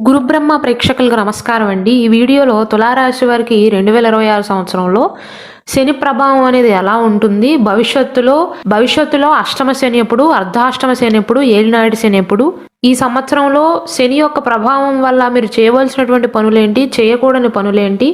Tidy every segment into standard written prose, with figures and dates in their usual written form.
గురుబ్రహ్మ ప్రేక్షకులకు నమస్కారం అండి. ఈ వీడియోలో తులారాశి వారికి 2026 సంవత్సరంలో శని ప్రభావం అనేది ఎలా ఉంటుంది, భవిష్యత్తులో అష్టమ శని ఎప్పుడు, అర్ధాష్టమ శని ఎప్పుడు, ఏలినాటి శని ఎప్పుడు, ఈ సంవత్సరంలో శని యొక్క ప్రభావం వల్ల మీరు చేయవలసినటువంటి పనులేంటి, చేయకూడని పనులేంటి,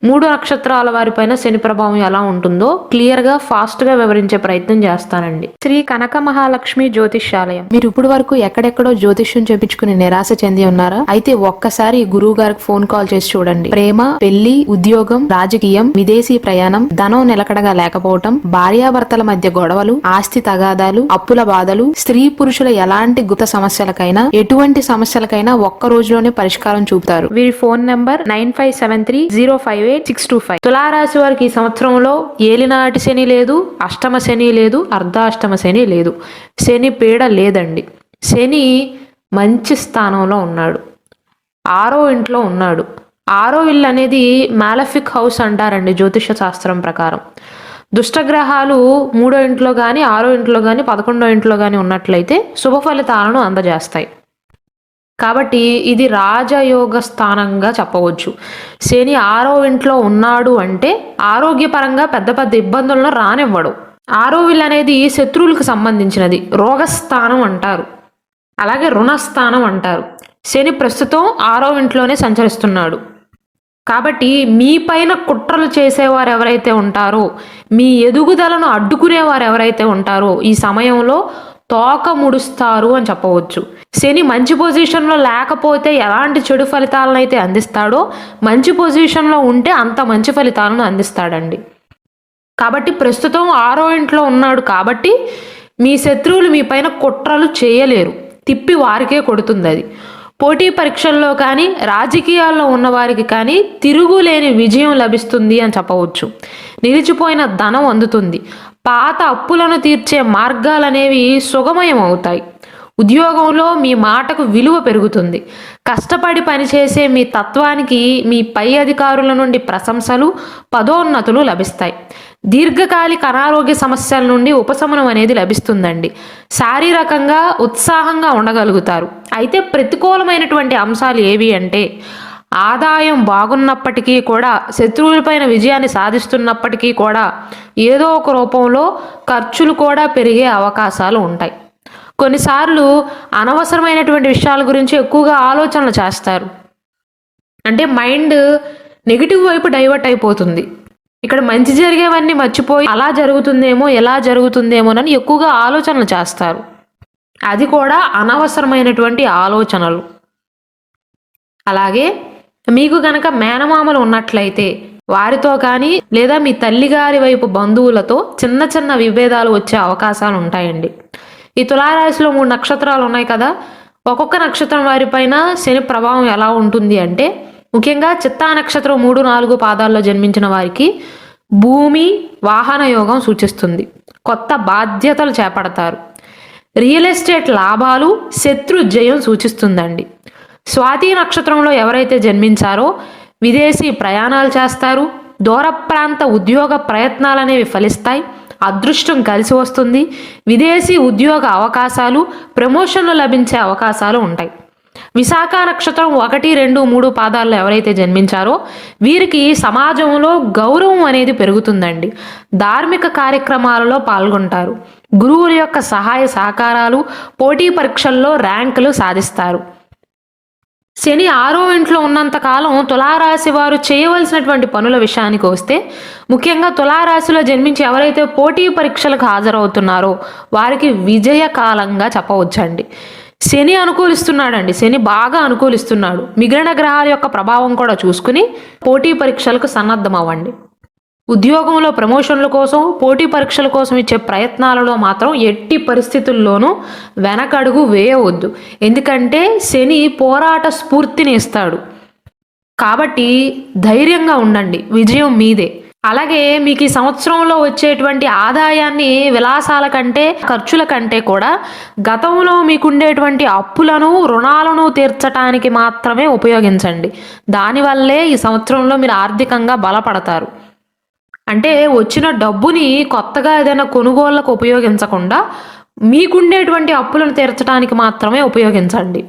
3 నక్షత్రాల వారిపైన శని ప్రభావం ఎలా ఉంటుందో క్లియర్గా ఫాస్ట్గా వివరించే ప్రయత్నం చేస్తానండి. శ్రీ కనక మహాలక్ష్మి జ్యోతిష్యాలయం. మీరు ఇప్పుడు వరకు ఎక్కడెక్కడో జ్యోతిష్యం చేపించుకుని నిరాశ చెంది ఉన్నారా? అయితే ఒక్కసారి గురువు గారికి ఫోన్ కాల్ చేసి చూడండి. ప్రేమ, పెళ్లి, ఉద్యోగం, రాజకీయం, విదేశీ ప్రయాణం, ధనం నిలకడగా లేకపోవటం, భార్యాభర్తల మధ్య గొడవలు, ఆస్తి తగాదాలు, అప్పుల బాధలు, స్త్రీ పురుషుల ఎలాంటి గుత సమస్యలకైనా, ఎటువంటి సమస్యలకైనా ఒక్క రోజులోనే పరిష్కారం చూపుతారు. వీరి ఫోన్ నంబర్ 9573058625. తులారాశి వారికి ఈ సంవత్సరంలో ఏలినాటి శని లేదు, అష్టమ శని లేదు, అర్ధాష్టమ శని లేదు, శని పీడ లేదండి. శని మంచి స్థానంలో ఉన్నాడు, 6వ ఇంట్లో ఉన్నాడు. 6వ ఇల్లు అనేది మాలఫిక్ హౌస్ అంటారండి జ్యోతిష శాస్త్రం ప్రకారం. దుష్టగ్రహాలు 3వ ఇంట్లో కానీ, 6వ ఇంట్లో కానీ, 11వ ఇంట్లో కానీ ఉన్నట్లయితే శుభ ఫలితాలను అందజేస్తాయి. కాబట్టి ఇది రాజయోగ స్థానంగా చెప్పవచ్చు. శని 6వ ఇంట్లో ఉన్నాడు అంటే ఆరోగ్యపరంగా పెద్ద పెద్ద ఇబ్బందులను రానివ్వడు. 6వ ఇల్లు అనేది శత్రువులకు సంబంధించినది, రోగస్థానం అంటారు, అలాగే రుణస్థానం అంటారు. శని ప్రస్తుతం 6వ ఇంట్లోనే సంచరిస్తున్నాడు. కాబట్టి మీ పైన కుట్రలు చేసేవారు ఎవరైతే ఉంటారో, మీ ఎదుగుదలను అడ్డుకునేవారు ఎవరైతే ఉంటారో ఈ సమయంలో తోక ముడుస్తారు అని చెప్పవచ్చు. శని మంచి పొజిషన్లో లేకపోతే ఎలాంటి చెడు ఫలితాలను అయితే అందిస్తాడో, మంచి పొజిషన్లో ఉంటే అంత మంచి ఫలితాలను అందిస్తాడండి. కాబట్టి ప్రస్తుతం 6వ ఇంట్లో ఉన్నాడు కాబట్టి మీ శత్రువులు మీ పైన కుట్రలు చేయలేరు, తిప్పి వారికే కొడుతుంది అది. పోటీ పరీక్షల్లో కానీ, రాజకీయాల్లో ఉన్నవారికి కానీ తిరుగులేని విజయం లభిస్తుంది అని చెప్పవచ్చు. నిలిచిపోయిన ధనం అందుతుంది. పాత అప్పులను తీర్చే మార్గాలనేవి సుగమయం అవుతాయి. ఉద్యోగంలో మీ మాటకు విలువ పెరుగుతుంది. కష్టపడి పనిచేసే మీ తత్వానికి మీ పై అధికారుల నుండి ప్రశంసలు, పదోన్నతులు లభిస్తాయి. దీర్ఘకాలిక అనారోగ్య సమస్యల నుండి ఉపశమనం అనేది లభిస్తుందండి. శారీరకంగా ఉత్సాహంగా ఉండగలుగుతారు. అయితే ప్రతికూలమైనటువంటి అంశాలు ఏవి అంటే, ఆదాయం బాగున్నప్పటికీ కూడా, శత్రువులపైన విజయాన్ని సాధిస్తున్నప్పటికీ కూడా ఏదో ఒక రూపంలో ఖర్చులు కూడా పెరిగే అవకాశాలు ఉంటాయి. కొన్నిసార్లు అనవసరమైనటువంటి విషయాల గురించి ఎక్కువగా ఆలోచనలు చేస్తారు. అంటే మైండ్ నెగిటివ్ వైపు డైవర్ట్ అయిపోతుంది. ఇక్కడ మంచి జరిగేవన్నీ మర్చిపోయి అలా జరుగుతుందేమో, ఎలా జరుగుతుందేమోనని ఎక్కువగా ఆలోచనలు చేస్తారు. అది కూడా అనవసరమైనటువంటి ఆలోచనలు. అలాగే మీకు గనక మేనమామలు ఉన్నట్లయితే వారితో కానీ, లేదా మీ తల్లిగారి వైపు బంధువులతో చిన్న చిన్న విభేదాలు వచ్చే అవకాశాలు ఉంటాయండి. ఈ తులారాశిలో 3 నక్షత్రాలు ఉన్నాయి కదా, ఒక్కొక్క నక్షత్రం వారిపైన శని ప్రభావం ఎలా ఉంటుంది అంటే, ముఖ్యంగా చిత్తా నక్షత్రం 3, 4 పాదాల్లో జన్మించిన వారికి భూమి, వాహన యోగం సూచిస్తుంది. కొత్త బాధ్యతలు చేపడతారు. రియల్ ఎస్టేట్ లాభాలు, శత్రు జయం సూచిస్తుందండి. స్వాతి నక్షత్రంలో ఎవరైతే జన్మించారో విదేశీ ప్రయాణాలు చేస్తారు. దూర ప్రాంత ఉద్యోగ ప్రయత్నాలు అనేవి ఫలిస్తాయి. అదృష్టం కలిసి వస్తుంది. విదేశీ ఉద్యోగ అవకాశాలు, ప్రమోషన్లు లభించే అవకాశాలు ఉంటాయి. విశాఖ నక్షత్రం 1, 2, 3 పాదాల్లో ఎవరైతే జన్మించారో వీరికి సమాజంలో గౌరవం అనేది పెరుగుతుందండి. ధార్మిక కార్యక్రమాలలో పాల్గొంటారు. గురువుల యొక్క సహాయ సహకారాలు, పోటీ పరీక్షల్లో ర్యాంకులు సాధిస్తారు. శని 6వ ఇంట్లో ఉన్నంత కాలం తులారాశి వారు చేయవలసినటువంటి పనుల విషయానికి వస్తే, ముఖ్యంగా తులారాశిలో జన్మించి ఎవరైతే పోటీ పరీక్షలకు హాజరవుతున్నారో వారికి విజయకాలంగా చెప్పవచ్చండి. శని అనుకూలిస్తున్నాడండి, శని బాగా అనుకూలిస్తున్నాడు. మిగిలిన గ్రహాల యొక్క ప్రభావం కూడా చూసుకుని పోటీ పరీక్షలకు సన్నద్ధం అవ్వండి. ఉద్యోగంలో ప్రమోషన్ల కోసం, పోటీ పరీక్షల కోసం ఇచ్చే ప్రయత్నాలలో మాత్రం ఎట్టి పరిస్థితుల్లోనూ వెనకడుగు వేయవద్దు. ఎందుకంటే శని పోరాట స్ఫూర్తిని ఇస్తాడు. కాబట్టి ధైర్యంగా ఉండండి, విజయం మీదే. అలాగే మీకు ఈ సంవత్సరంలో వచ్చేటువంటి ఆదాయాన్ని విలాసాల కంటే, ఖర్చుల కంటే కూడా గతంలో మీకుండేటువంటి అప్పులను, రుణాలను తీర్చడానికి మాత్రమే ఉపయోగించండి. దానివల్లే ఈ సంవత్సరంలో మీరు ఆర్థికంగా బలపడతారు. అంటే వచ్చిన డబ్బుని కొత్తగా ఏదైనా కొనుగోళ్లకు ఉపయోగించకుండా మీకుండేటువంటి అప్పులను తీర్చడానికి మాత్రమే ఉపయోగించండి.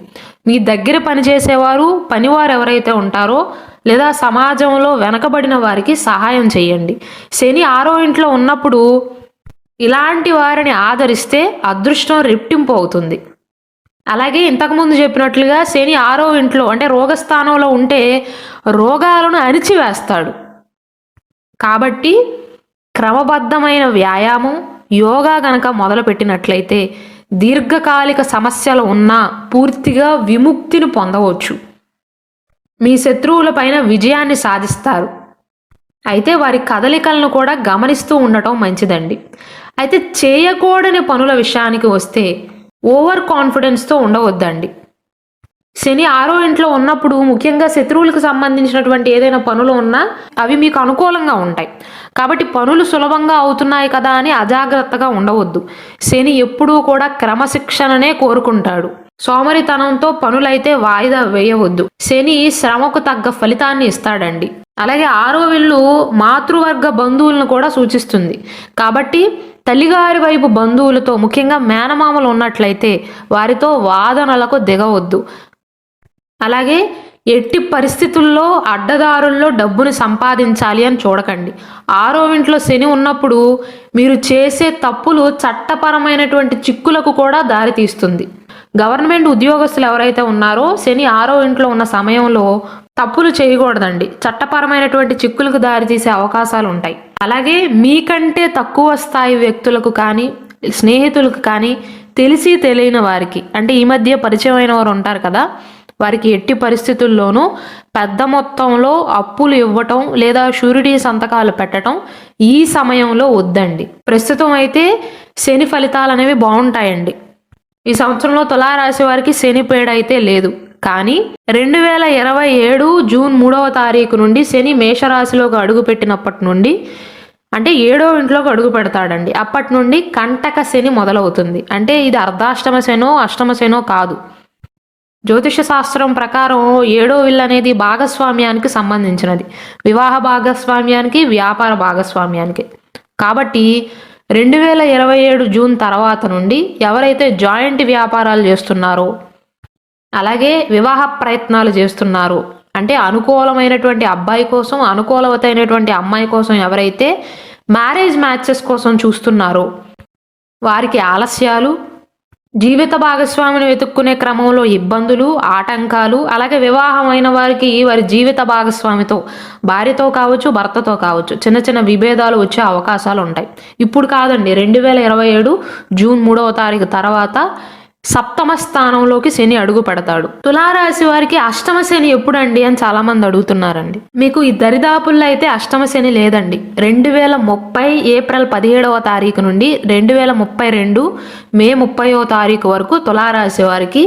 మీ దగ్గర పనిచేసేవారు పనివారు ఎవరైతే ఉంటారో లేదా సమాజంలో వెనకబడిన వారికి సహాయం చేయండి. శని 6వ ఇంట్లో ఉన్నప్పుడు ఇలాంటి వారిని ఆదరిస్తే అదృష్టం రెట్టింపు అవుతుంది. అలాగే ఇంతకుముందు చెప్పినట్లుగా శని 6వ ఇంట్లో అంటే రోగస్థానంలో ఉంటే రోగాలను అణిచివేస్తాడు. కాబట్టి క్రమబద్ధమైన వ్యాయామం యోగా గనక మొదలుపెట్టినట్లయితే దీర్ఘకాలిక సమస్యలు ఉన్నా పూర్తిగా విముక్తిని పొందవచ్చు. మీ శత్రువులపైన విజయాన్ని సాధిస్తారు. అయితే వారి కదలికలను కూడా గమనిస్తూ ఉండటం మంచిదండి. అయితే చేయకూడని పనుల విషయానికి వస్తే ఓవర్ కాన్ఫిడెన్స్తో ఉండవద్దండి. శని 6వ ఇంట్లో ఉన్నప్పుడు ముఖ్యంగా శత్రువులకు సంబంధించినటువంటి ఏదైనా పనులు ఉన్నా అవి మీకు అనుకూలంగా ఉంటాయి. కాబట్టి పనులు సులభంగా అవుతున్నాయి కదా అని అజాగ్రత్తగా ఉండవద్దు. శని ఎప్పుడూ కూడా క్రమశిక్షణనే కోరుకుంటాడు. సోమరితనంతో పనులైతే వాయిదా వేయవద్దు. శని శ్రమకు తగ్గ ఫలితాన్ని ఇస్తాడండి. అలాగే 6వ ఇల్లు మాతృవర్గ బంధువులను కూడా సూచిస్తుంది. కాబట్టి తల్లిగారి వైపు బంధువులతో ముఖ్యంగా మేనమామలు ఉన్నట్లయితే వారితో వాదనలకు దిగవద్దు. అలాగే ఎట్టి పరిస్థితుల్లో అడ్డదారుల్లో డబ్బును సంపాదించాలి అని చూడకండి. 6వ ఇంట్లో శని ఉన్నప్పుడు మీరు చేసే తప్పులు చట్టపరమైనటువంటి చిక్కులకు కూడా దారితీస్తుంది. గవర్నమెంట్ ఉద్యోగస్తులు ఎవరైతే ఉన్నారో శని 6వ ఇంట్లో ఉన్న సమయంలో తప్పులు చేయకూడదండి. చట్టపరమైనటువంటి చిక్కులకు దారితీసే అవకాశాలు ఉంటాయి. అలాగే మీకంటే తక్కువ స్థాయి వ్యక్తులకు కానీ స్నేహితులకు కానీ తెలిసి తెలియని వారికి అంటే ఈ మధ్య పరిచయమైన వారు ఉంటారు కదా, వారికి ఎట్టి పరిస్థితుల్లోనూ పెద్ద మొత్తంలో అప్పులు ఇవ్వటం లేదా షూరిటీ సంతకాలు పెట్టడం ఈ సమయంలో వద్దండి. ప్రస్తుతం అయితే శని ఫలితాలు అనేవి బాగుంటాయండి. ఈ సంవత్సరంలో తులారాశి వారికి శని పీడ అయితే లేదు. కానీ 2027 జూన్ 3వ తారీఖు నుండి శని మేషరాశిలోకి అడుగుపెట్టినప్పటి నుండి అంటే 7వ ఇంట్లోకి అడుగు పెడతాడండి. అప్పటి నుండి కంటక శని మొదలవుతుంది. అంటే ఇది అర్ధాష్టమ శనో అష్టమ శనో కాదు. జ్యోతిష శాస్త్రం ప్రకారం 7వ ఇల్లు అనేది భాగస్వామ్యానికి సంబంధించినది. వివాహ భాగస్వామ్యానికి, వ్యాపార భాగస్వామ్యానికి. కాబట్టి 2027 జూన్ తర్వాత నుండి ఎవరైతే జాయింట్ వ్యాపారాలు చేస్తున్నారో అలాగే వివాహ ప్రయత్నాలు చేస్తున్నారో అంటే అనుకూలమైనటువంటి అబ్బాయి కోసం అనుకూలవతైనటువంటి అమ్మాయి కోసం ఎవరైతే మ్యారేజ్ మ్యాచెస్ కోసం చూస్తున్నారో వారికి ఆలస్యాలు, జీవిత భాగస్వామిని వెతుక్కునే క్రమంలో ఇబ్బందులు, ఆటంకాలు, అలాగే వివాహమైన వారికి వారి జీవిత భాగస్వామితో భార్యతో కావచ్చు భర్తతో కావచ్చు చిన్న చిన్న విభేదాలు వచ్చే అవకాశాలు ఉంటాయి. ఇప్పుడు కాదండి, 2027 జూన్ 3వ తారీఖు తర్వాత సప్తమ స్థానంలోకి శని అడుగు పెడతాడు. తులారాశి వారికి అష్టమ శని ఎప్పుడండి అని చాలా మంది అడుగుతున్నారండి. మీకు ఈ దరిదాపుల్లో అయితే అష్టమ శని లేదండి. 2030 ఏప్రిల్ 17వ తారీఖు నుండి 2032 మే 30వ తారీఖు వరకు తులారాశి వారికి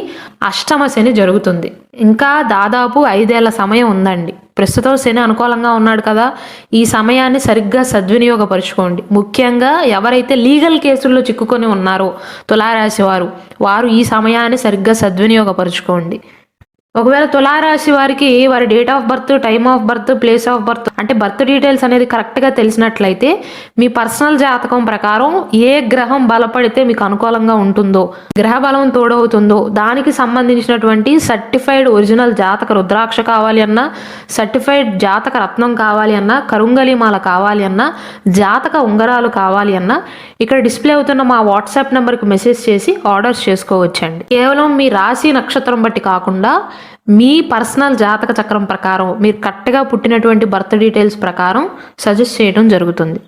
అష్టమ శని జరుగుతుంది. ఇంకా దాదాపు 5 ఏళ్ల సమయం ఉందండి. ప్రస్తుతం శని అనుకూలంగా ఉన్నాడు కదా, ఈ సమయాన్ని సరిగ్గా సద్వినియోగపరుచుకోండి. ముఖ్యంగా ఎవరైతే లీగల్ కేసుల్లో చిక్కుకొని ఉన్నారో తులారాశి వారు ఈ సమయాన్ని సరిగ్గా సద్వినియోగపరుచుకోండి. ఒకవేళ తులారాశి వారికి వారి date of birth, time of birth, place of birth అంటే బర్త్ డీటెయిల్స్ అనేది కరెక్ట్గా తెలిసినట్లయితే మీ పర్సనల్ జాతకం ప్రకారం ఏ గ్రహం బలపడితే మీకు అనుకూలంగా ఉంటుందో, గ్రహ బలం తోడవుతుందో దానికి సంబంధించినటువంటి సర్టిఫైడ్ ఒరిజినల్ జాతక రుద్రాక్ష కావాలి అన్నా, సర్టిఫైడ్ జాతక రత్నం కావాలి అన్నా, కరుంగలిమాల కావాలి అన్నా, జాతక ఉంగరాలు కావాలి అన్నా ఇక్కడ డిస్ప్లే అవుతున్న మా వాట్సాప్ నెంబర్కి మెసేజ్ చేసి ఆర్డర్స్ చేసుకోవచ్చండి. కేవలం మీ రాశి నక్షత్రం బట్టి కాకుండా మీ పర్సనల్ జాతక చక్రం ప్రకారం మీరు కరెక్ట్గా పుట్టినటువంటి బర్త్ డీటెయిల్స్ ప్రకారం సజెస్ట్ చేయడం జరుగుతుంది.